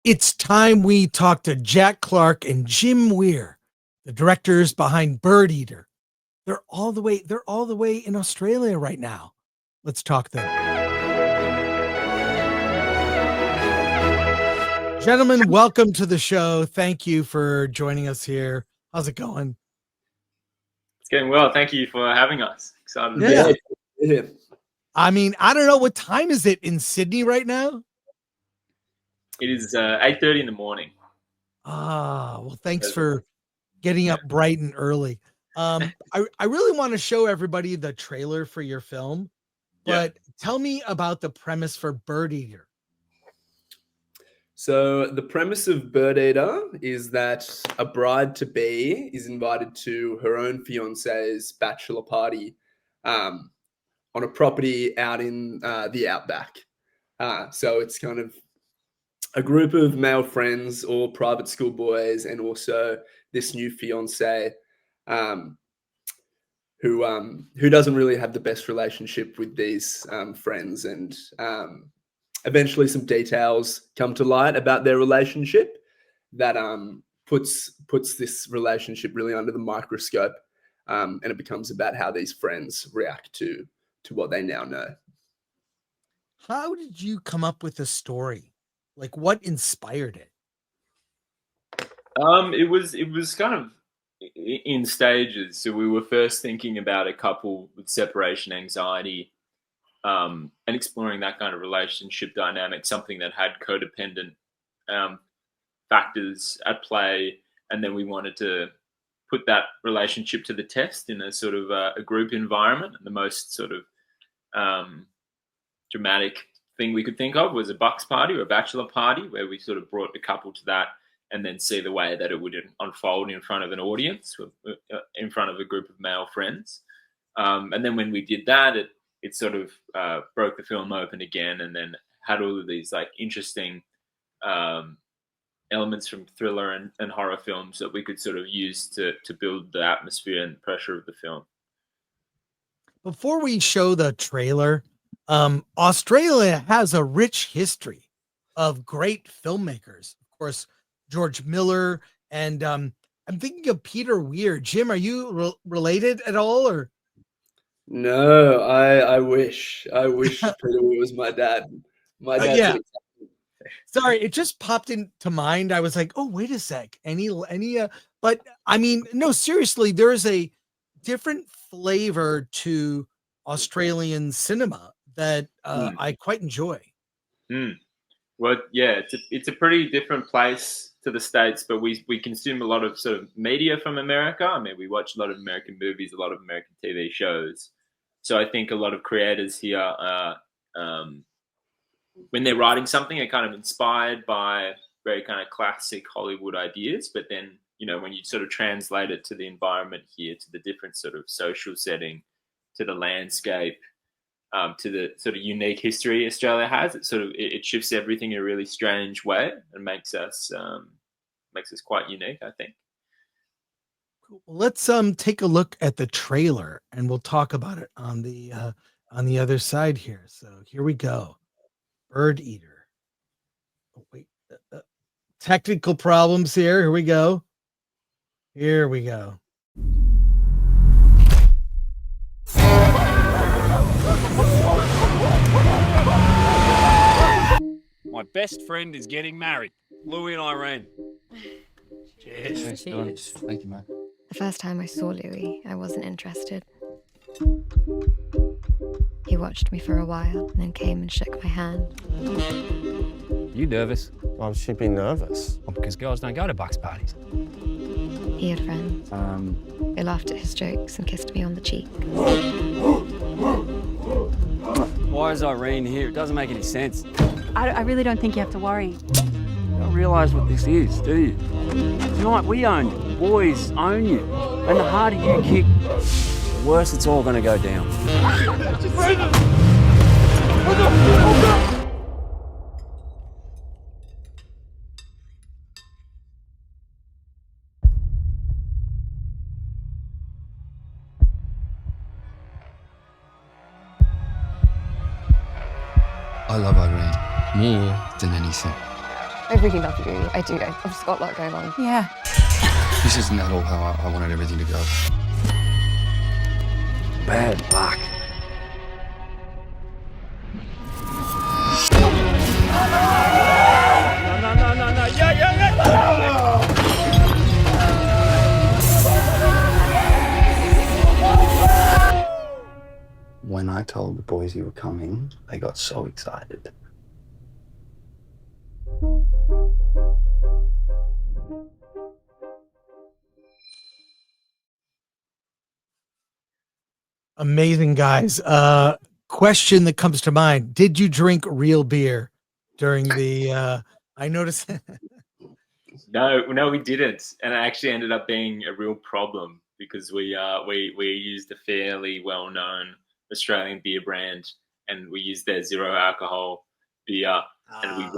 It's time we talk to Jack Clark and Jim Weir, the directors behind Birdeater. They're all the way in Australia right now. Let's talk to them. Gentlemen, welcome to the show. Thank you for joining us here. How's it going? It's going well. Thank you for having us. Excited to be Yeah. here. I mean, I don't know, what time is it in Sydney right now? It is 8:30 in the morning. Well, thanks for getting up bright and early. I really want to show everybody the trailer for your film, but tell me about the premise for Birdeater. So the premise of Birdeater is that a bride-to-be is invited to her own fiance's bachelor party on a property out in the outback. So it's kind of a group of male friends, all private school boys, and also this new fiance who doesn't really have the best relationship with these friends, and eventually some details come to light about their relationship that puts this relationship really under the microscope, and it becomes about how these friends react to what they now know. How did you come up with the story? Like, what inspired it? It was kind of in stages. So we were first thinking about a couple with separation anxiety, and exploring that kind of relationship dynamic, something that had codependent factors at play, and then we wanted to put that relationship to the test in a sort of a group environment. And the most sort of dramatic thing we could think of was a bucks party or a bachelor party, where we sort of brought the couple to that and then see the way that it would unfold in front of an audience, in front of a group of male friends. And then when we did that, it sort of broke the film open again, and then had all of these like interesting elements from thriller and horror films that we could sort of use to build the atmosphere and pressure of the film. Before we show the trailer, Australia has a rich history of great filmmakers. Of course, George Miller, and I'm thinking of Peter Weir. Jim, are you related at all, or? No, I wish Peter Weir was my dad. My dad's Yeah. Sorry, it just popped into mind. I was like, oh, wait a sec. But I mean, no, seriously, there is a different flavor to Australian cinema that I quite enjoy. Well, yeah, it's a pretty different place to the States, but we consume a lot of sort of media from America. I mean, we watch a lot of American movies, a lot of American TV shows. So I think a lot of creators here are, when they're writing something, are kind of inspired by very kind of classic Hollywood ideas. But then, you know, when you sort of translate it to the environment here, to the different sort of social setting, to the landscape, to the sort of unique history Australia has, it shifts everything in a really strange way and makes us quite unique, I think. Let's take a look at the trailer, and we'll talk about it on the other side here. So here we go. Birdeater. Oh, wait, technical problems here. Here we go. Here we go. My best friend is getting married. Louie and Irene. Cheers. Cheers. Thank you, mate. The first time I saw Louis, I wasn't interested. He watched me for a while and then came and shook my hand. You nervous? Why should she be nervous? Well, because girls don't go to bucks parties. He had friends. They laughed at his jokes and kissed me on the cheek. Why is Irene here? It doesn't make any sense. I really don't think you have to worry. You don't realise what this is, do you? Tonight we own you. Boys own you. And the harder you kick, the worse it's all going to go down. I love Irene more than anything. I really love you. I do. I've just got a lot going on. Yeah. This isn't at all how I wanted everything to go. Bad luck. No. Yeah. When I told the boys you were coming, they got so excited. Amazing, guys. Question that comes to mind: did you drink real beer during the? I noticed. No, we didn't, and it actually ended up being a real problem because we used a fairly well-known Australian beer brand, and we used their zero alcohol beer, and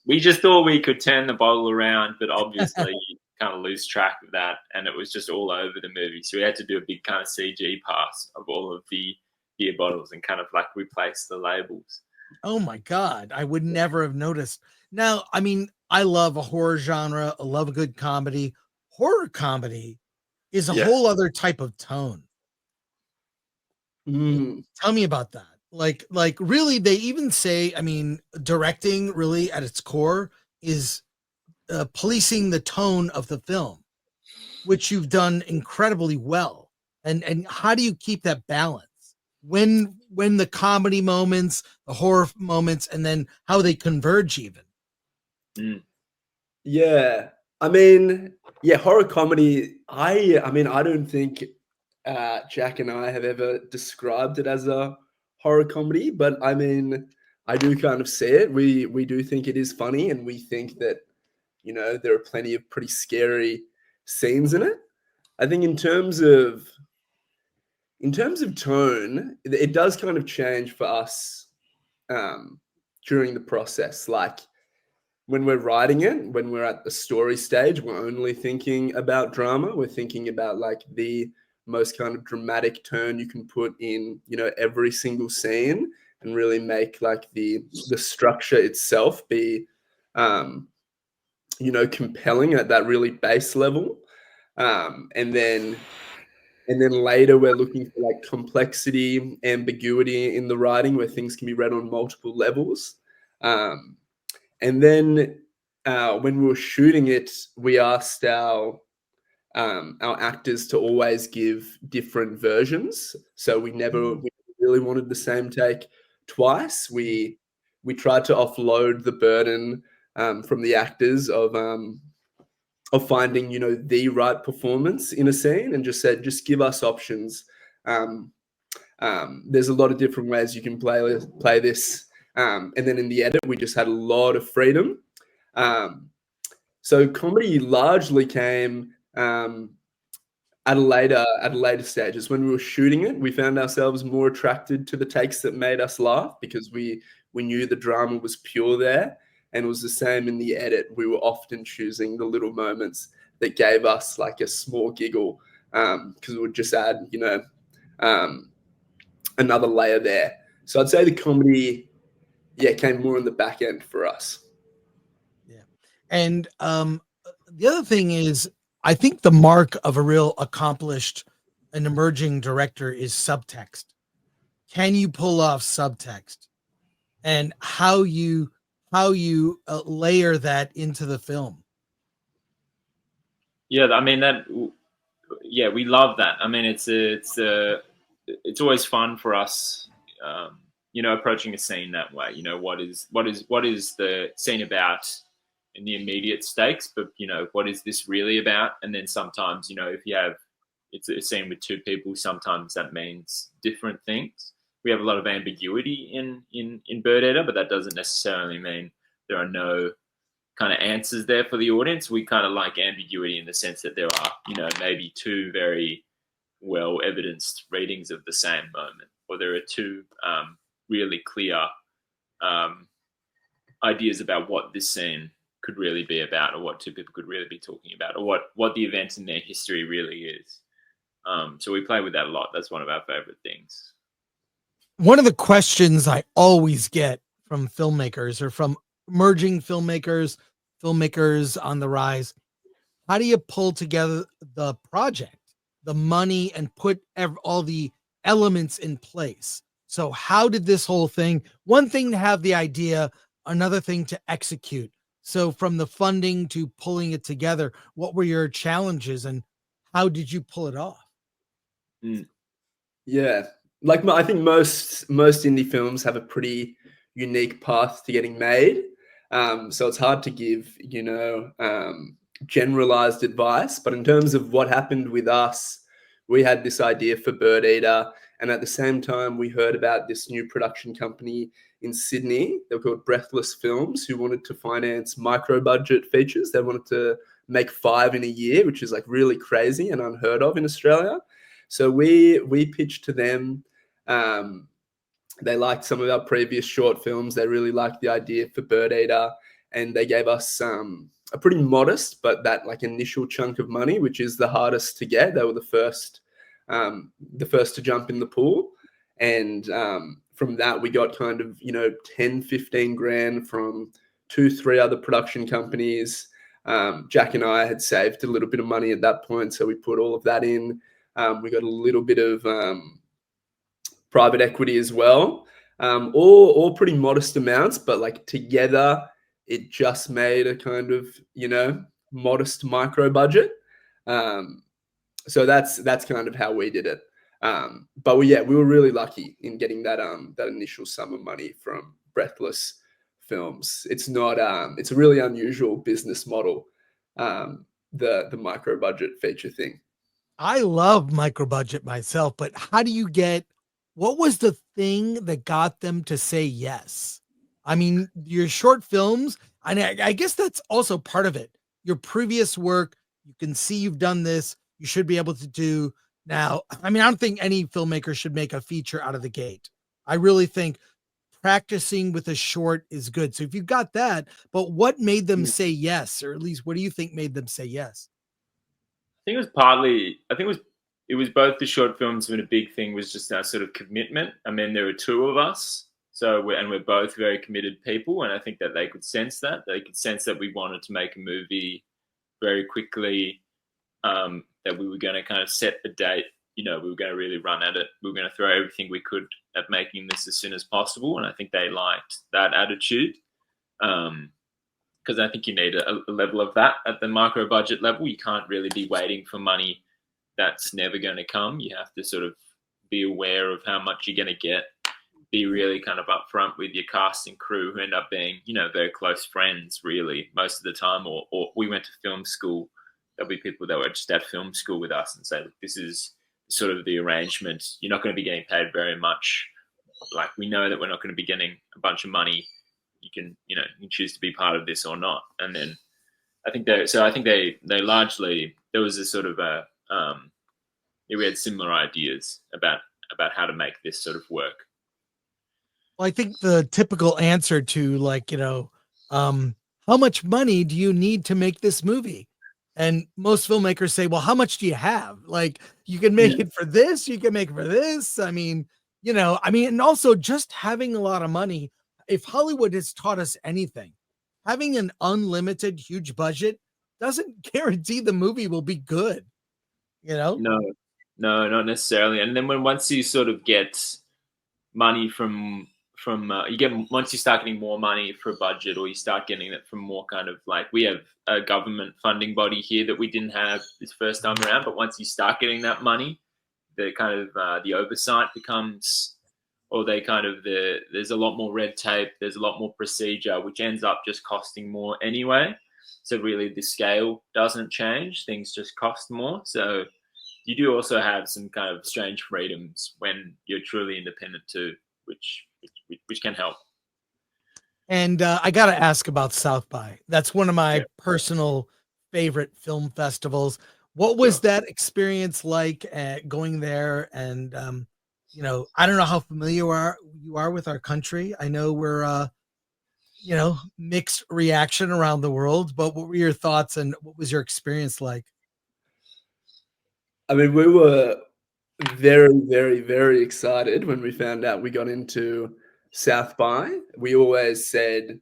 we just thought we could turn the bottle around, but obviously you kind of lose track of that, and it was just all over the movie. So we had to do a big kind of CG pass of all of the beer bottles and kind of like replace the labels. Oh my God, I would never have noticed. Now, I mean, I love a horror genre. I love a good comedy. Horror comedy is a whole other type of tone. Tell me about that. Like really, they even say, I mean, directing really at its core is policing the tone of the film, which you've done incredibly well. And how do you keep that balance when the comedy moments, the horror moments, and then how they converge even? Yeah, I mean, horror comedy. I mean, I don't think Jack and I have ever described it as a horror comedy, but I mean, I do kind of see it. We do think it is funny, and we think that, you know, there are plenty of pretty scary scenes in it. I think in terms of tone, it does kind of change for us during the process. Like when we're writing it, when we're at the story stage, we're only thinking about drama. We're thinking about like the most kind of dramatic turn you can put in, you know, every single scene, and really make like the structure itself be, you know, compelling at that really base level. And then later we're looking for like complexity, ambiguity in the writing, where things can be read on multiple levels. And then when we were shooting it, we asked our actors to always give different versions. So we really wanted the same take twice. We tried to offload the burden from the actors of finding, you know, the right performance in a scene, and just said, just give us options. There's a lot of different ways you can play this. And then in the edit, we just had a lot of freedom. So comedy largely came at later stages. When we were shooting it, we found ourselves more attracted to the takes that made us laugh, because we knew the drama was pure there. And it was the same in the edit. We were often choosing the little moments that gave us like a small giggle, because it would just add, you know, another layer there. So I'd say the comedy, came more in the back end for us. Yeah. And the other thing is, I think the mark of a real accomplished and emerging director is subtext. Can you pull off subtext, and how you layer that into the film? Yeah, I mean we love that. I mean, it's always fun for us, you know, approaching a scene that way. You know, what is the scene about in the immediate stakes, but you know, what is this really about? And then sometimes, you know, if it's a scene with two people, sometimes that means different things. We have a lot of ambiguity in Birdeater, but that doesn't necessarily mean there are no kind of answers there for the audience. We kind of like ambiguity in the sense that there are, you know, maybe two very well evidenced readings of the same moment, or there are two really clear ideas about what this scene could really be about, or what two people could really be talking about, or what the event in their history really is. So we play with that a lot. That's one of our favorite things. One of the questions I always get from filmmakers, or from emerging filmmakers, filmmakers on the rise, how do you pull together the project, the money, and put all the elements in place? So how did this whole thing, one thing to have the idea, another thing to execute. So from the funding to pulling it together, what were your challenges and how did you pull it off? Yeah, like I think most indie films have a pretty unique path to getting made. So it's hard to give, generalized advice. But in terms of what happened with us, we had this idea for Birdeater, and at the same time, we heard about this new production company in Sydney. They were called Breathless Films, who wanted to finance micro-budget features. They wanted to make 5 in a year, which is like really crazy and unheard of in Australia. So we pitched to them. They liked some of our previous short films. They really liked the idea for Birdeater, and they gave us a pretty modest, but that like initial chunk of money, which is the hardest to get. They were the first to jump in the pool, and from that we got kind of 10-15 grand from 2-3 other production companies. Jack and I had saved a little bit of money at that point, so we put all of that in. We got a little bit of private equity as well, all pretty modest amounts, but like together it just made a kind of modest micro budget. So that's kind of how we did it. But we were really lucky in getting that initial sum of money from Breathless Films. It's not it's a really unusual business model, the micro budget feature thing. I love micro budget myself, but how do you what was the thing that got them to say yes? I mean, your short films, and I guess that's also part of it. Your previous work, you can see you've done this, you should be able to do now. I mean, I don't think any filmmaker should make a feature out of the gate. I really think practicing with a short is good. So if you got that, but what made them say yes? Or at least what do you think made them say yes? I think it was partly, it was both the short films, and a big thing was just our sort of commitment. I mean, there were 2 of us, so we're both very committed people, and I think that they could sense that. They could sense that we wanted to make a movie very quickly, that we were going to kind of set a date. We were going to really run at it. We were going to throw everything we could at making this as soon as possible, and I think they liked that attitude. Because I think you need a level of that at the micro budget level. You can't really be waiting for money that's never going to come. You have to sort of be aware of how much you're going to get, be really kind of upfront with your cast and crew, who end up being, very close friends really most of the time. Or we went to film school. There'll be people that were just at film school with us and say, look, this is sort of the arrangement. You're not going to be getting paid very much. Like, we know that we're not going to be getting a bunch of money. You can choose to be part of this or not. And then I think they largely, there was a sort of we had similar ideas about how to make this sort of work. Well, I think the typical answer to how much money do you need to make this movie? And most filmmakers say, well, how much do you have? Like, you can make it for this, you can make it for this. I mean, and also just having a lot of money. If Hollywood has taught us anything, having an unlimited huge budget doesn't guarantee the movie will be good. No, not necessarily. And then once you sort of get money from once you start getting more money for a budget, or you start getting it from more kind of like, we have a government funding body here that we didn't have this first time around, but once you start getting that money, the kind of the oversight becomes, or there's a lot more red tape, there's a lot more procedure, which ends up just costing more anyway. So really the scale doesn't change, things just cost more. So you do also have some kind of strange freedoms when you're truly independent too, which can help. And I got to ask about South by. That's one of my personal favorite film festivals. What was that experience like going there? And, I don't know how familiar you are with our country. I know we're, mixed reaction around the world, but what were your thoughts and what was your experience like? I mean, we were very, very, very excited when we found out we got into South by. We always said,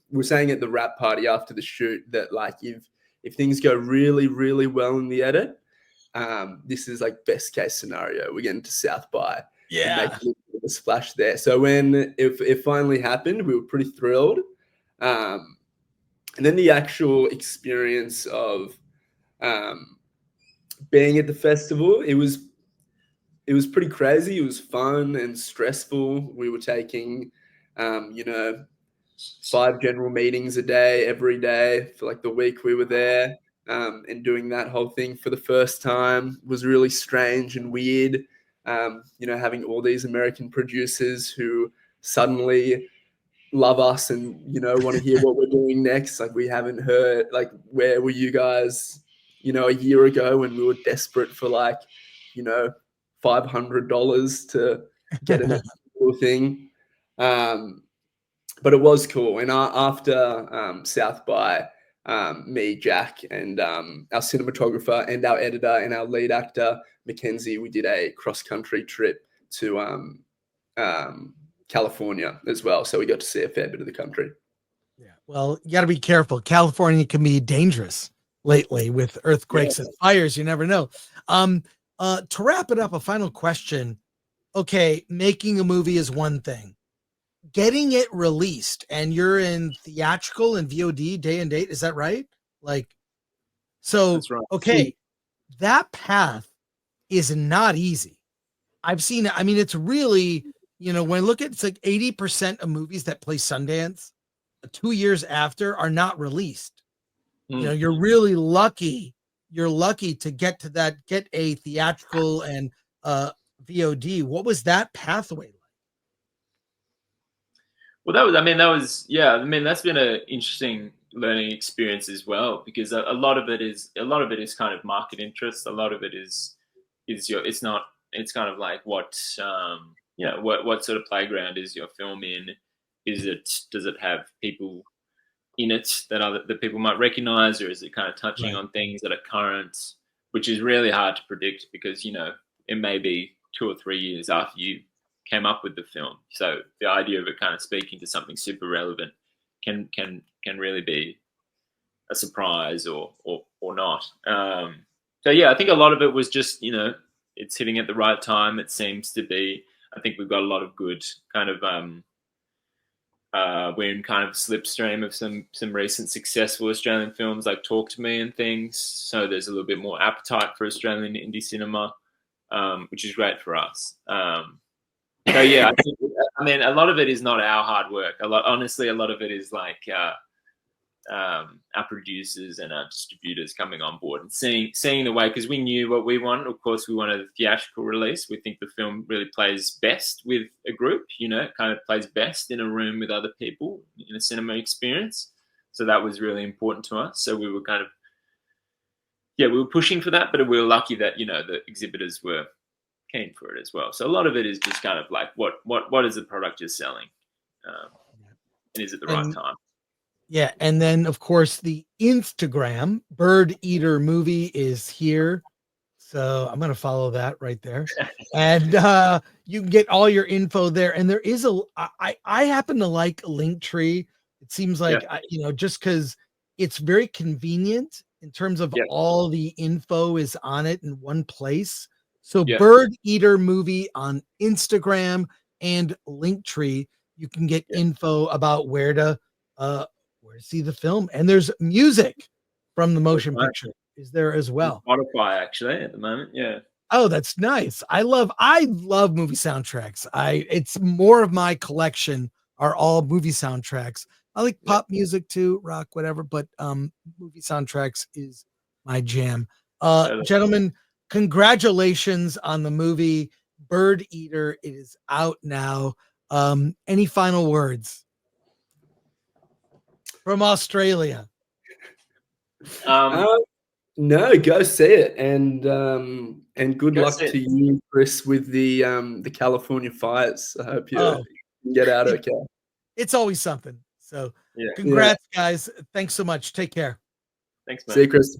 we were saying at the wrap party after the shoot that like if things go really, really well in the edit, this is like best case scenario. We're getting to South by and making a splash there. So when it finally happened, we were pretty thrilled. And then the actual experience of being at the festival, it was pretty crazy. It was fun and stressful. We were taking, 5 general meetings a day, every day for like the week we were there, and doing that whole thing for the first time was really strange and weird. Having all these American producers who suddenly love us and, want to hear what we're doing next. Like we haven't heard, like, where were you guys, a year ago when we were desperate for like, $500 to get an cool thing. But it was cool. And after South by, me, Jack, and our cinematographer and our editor and our lead actor, Mackenzie, we did a cross-country trip to California as well. So we got to see a fair bit of the country. Yeah. Well, you got to be careful. California can be dangerous lately with earthquakes and fires. You never know. To wrap it up, a final question. Okay, making a movie is one thing. Getting it released, and you're in theatrical and VOD day and date. Is that right? Like, so, That's right. Okay, that path is not easy. I've seen it. I mean, it's really, when I look at, it's like 80% of movies that play Sundance 2 years after are not released. You're really lucky. You're lucky to get to that, get a theatrical and VOD. What was that pathway like? Well, that's been an interesting learning experience as well, because a lot of it is kind of market interest. A lot of it is it's kind of like what sort of playground is your film in? Does it have people in it that people might recognize, or is it kind of touching on things that are current, which is really hard to predict because, it may be 2 or 3 years after you came up with the film. So the idea of it kind of speaking to something super relevant can really be a surprise or not. So yeah, I think a lot of it was just, it's hitting at the right time. It seems to be. I think we've got a lot of good kind of we're in kind of slipstream of some recent successful Australian films like Talk to Me and things. So there's a little bit more appetite for Australian indie cinema, which is great for us. So yeah, I mean, a lot of it is not our hard work. Honestly, a lot of it is like our producers and our distributors coming on board and seeing the way, because we knew what we wanted. Of course, we wanted a theatrical release. We think the film really plays best with a group, it kind of plays best in a room with other people in a cinema experience. So that was really important to us. So we were kind of, we were pushing for that, but we were lucky that, the exhibitors were keen for it as well. So a lot of it is just kind of like, what is the product you're selling? And is it the right time? Yeah, and then of course the Instagram Birdeater movie is here, so I'm gonna follow that right there, and you can get all your info there. And there is I happen to like Linktree. It seems like just because it's very convenient in terms of all the info is on it in one place. So Birdeater movie on Instagram and Linktree, you can get info about where to see the film, and there's music from the motion picture is there as well. Spotify actually at the moment. Yeah. Oh, that's nice. I love movie soundtracks. It's more of my collection are all movie soundtracks. I like pop music too, rock, whatever, but movie soundtracks is my jam. Gentlemen, congratulations on the movie Birdeater. It is out now. Any final words from Australia? No, go see it, and good luck to you, Chris, with the California fires. I hope you can get out okay. It's always something. So congrats, guys. Thanks so much. Take care. Thanks, man. See you, Chris.